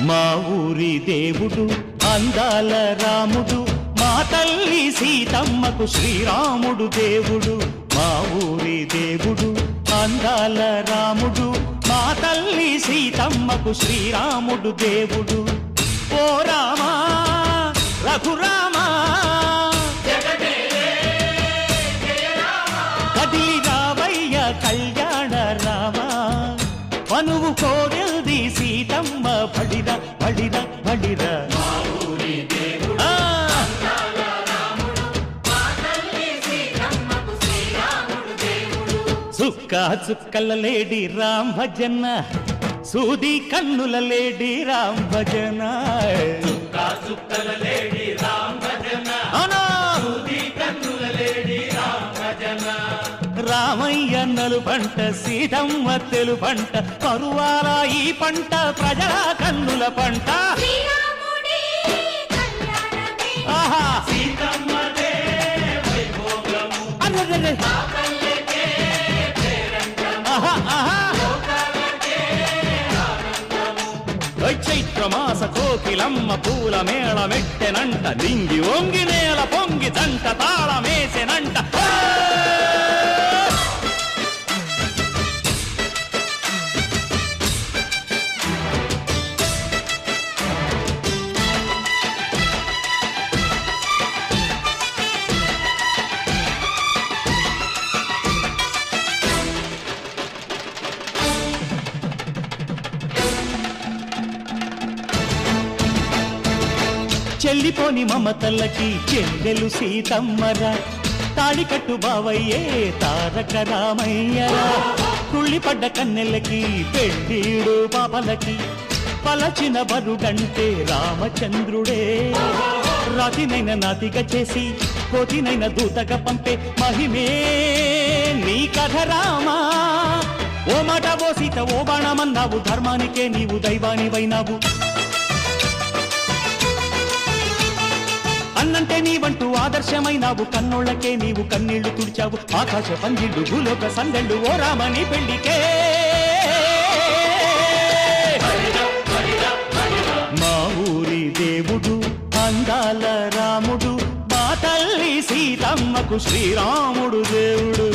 మా ఊరి దేవుడు అందాల రాముడు, మా తల్లి సీతమ్మకు శ్రీరాముడు దేవుడు. మా ఊరి దేవుడు అందాల రాముడు, మా తల్లి సీతమ్మకు శ్రీరాముడు దేవుడు. ఓ రామా రఘురామా కదిలి రావయ్య కళ్యాణ రామా, మనువు కోరింది సీతమ్మ బడిర బడిర బడిర. చుక్క చుక్కల లేడి రామ్ భజన, సూది కన్నుల లేడి రామ్ భజన. చుక్కల లేడి రామ్ భజన, సూది కన్నుల లేడి రామ్ భజన. రామయ్య నలు పంట సీతమ్మ తెలు పంట, కరువాల ఈ పంట ప్రజల కన్నుల పంట. ఆహా సీతమ్మదే వైభోగము, అరెరెరె చైత్రమాస కోకిలమ్మ పూల మేళ మెట్టెనంట, లింగి ఒంగి నేల పొంగి జంట తాళమేసెనంట. చెల్లిపోని మమతల్లకి చెల్లెలు సీతమ్మరా, తాళికట్టు బావయ్యే తారక రామయ్యరా. తుళ్ళిపడ్డ కన్నెలకి పెళ్ళీడు పాపలకి, పలచిన బరుగంటే రామచంద్రుడే. రాతినైన నాతిగా చేసి కోతినైన దూతగా పంపే మహిమే నీ కథ రామా. ఓ మాట ఓ సీత ఓ బాణమన్నావు, ధర్మానికే నీవు దైవానివైనావు. అన్నంటే నీవంటూ ఆదర్శమైనావు, కన్నోళ్లకే నీవు కన్నీళ్లు తుడిచావు. ఆకాశ పందిళ్ళు భూలోక సందళ్ళు ఓ రామని పెళ్లికే. మా ఊరి దేవుడు అందాల రాముడు, మా తల్లి సీతమ్మకు శ్రీరాముడు దేవుడు.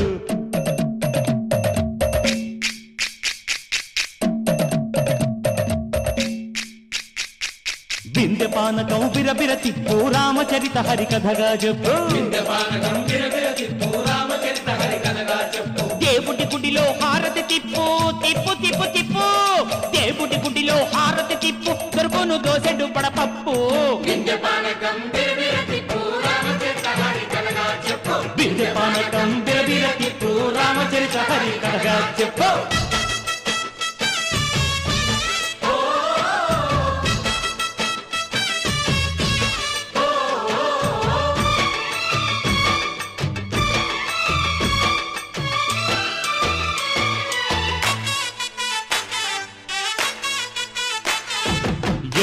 వింధ్యపానకం బిరబిర తిప్పు రామచరిత హరికథగా చెప్పు. దేవుడి గుడిలో హారతి తిప్పు తిప్పు తిప్పు తిప్పు, దేవుడి గుడిలో హారతి తిప్పు, దొరుకును దోసెడు పడపప్పు. వింధ్యపానకం బిరబిర తిప్పు రామచరిత హరికథగా చెప్పు.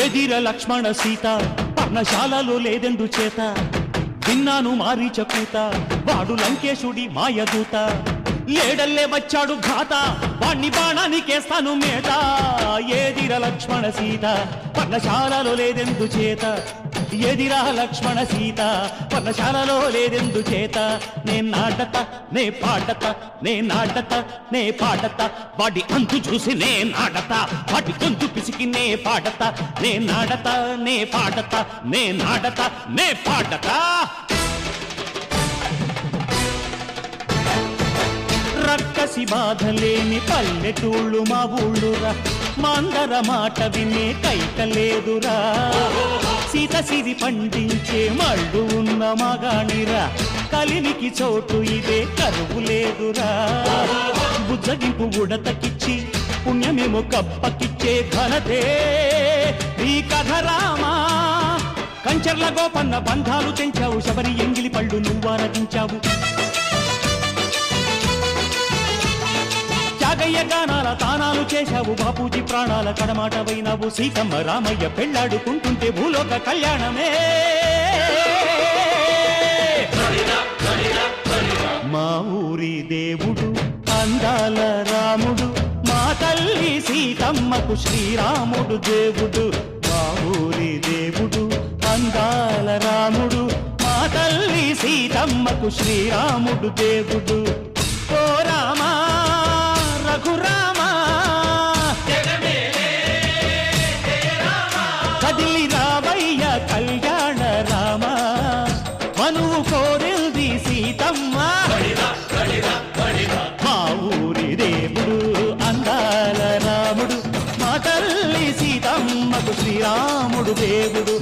ఎదిర లక్ష్మణ సీత పర్ణశాలలో లేదెందు చేత, విన్నాను మారీచ కూత వాడు లంకేశుడి మాయదూత. లేడల్లే వచ్చాడు ఘాత, వాణ్ణి బాణానికేస్తాను మేత. ఏదిర లక్ష్మణ సీత పర్ణశాలలో లేదెందు చేత, ఎదిరా లక్ష్మణ సీత పర్ణశాలలో లేదెందు చేత. నే నాటత నే పాడత, నే నాటత నే పాడత, వాడి అంతు చూసి నే నాడత, వాడి గొంతు పిసికి నే పాడత. నే నాడత నే పాడత, నే నాడత నే పాడత. రక్కసి బాధలేని పల్లెటూళ్ళు మా ఊళ్ళురా, మాందర మాట వినే కైకలేదురా. సీత సిరి పండించే మళ్ళు ఉన్న మగాణిరా, కలినికి చోటు ఇదే కరువు లేదురా. బుజ్జగింపు ఉడతకిచ్చి పుణ్యమేమో కప్పకిచ్చే ఘనతే ఈ కథ రామా. కంచర్ల గోపన్న బంధాలు తెంచావు, శబరి ఎంగిలి పళ్ళు నువ్వారగించావు. త్యాగయ్య గానాల తానాలు చేశావు, బాపూజీ ప్రాణాల కడమాటవైనావు. సీతమ్మ రామయ్య పెళ్లాడుకుంటుంటే భూలోక కళ్యాణమే. మా ఊరి దేవుడు అందాల రాముడు, మా తల్లి సీతమ్మకు శ్రీరాముడు దేవుడు. అందాల రాముడు మా తల్లి సీతమ్మకు శ్రీరాముడు దేవుడు ఓ రామా రఘురామా కదిలి రావయ్య కళ్యాణ రామ మనువు కోరింది సీతమ్మ మా ఊరి దేవుడు అందాల రాముడు మా తల్లి సీతమ్మకు శ్రీరాముడు దేవుడు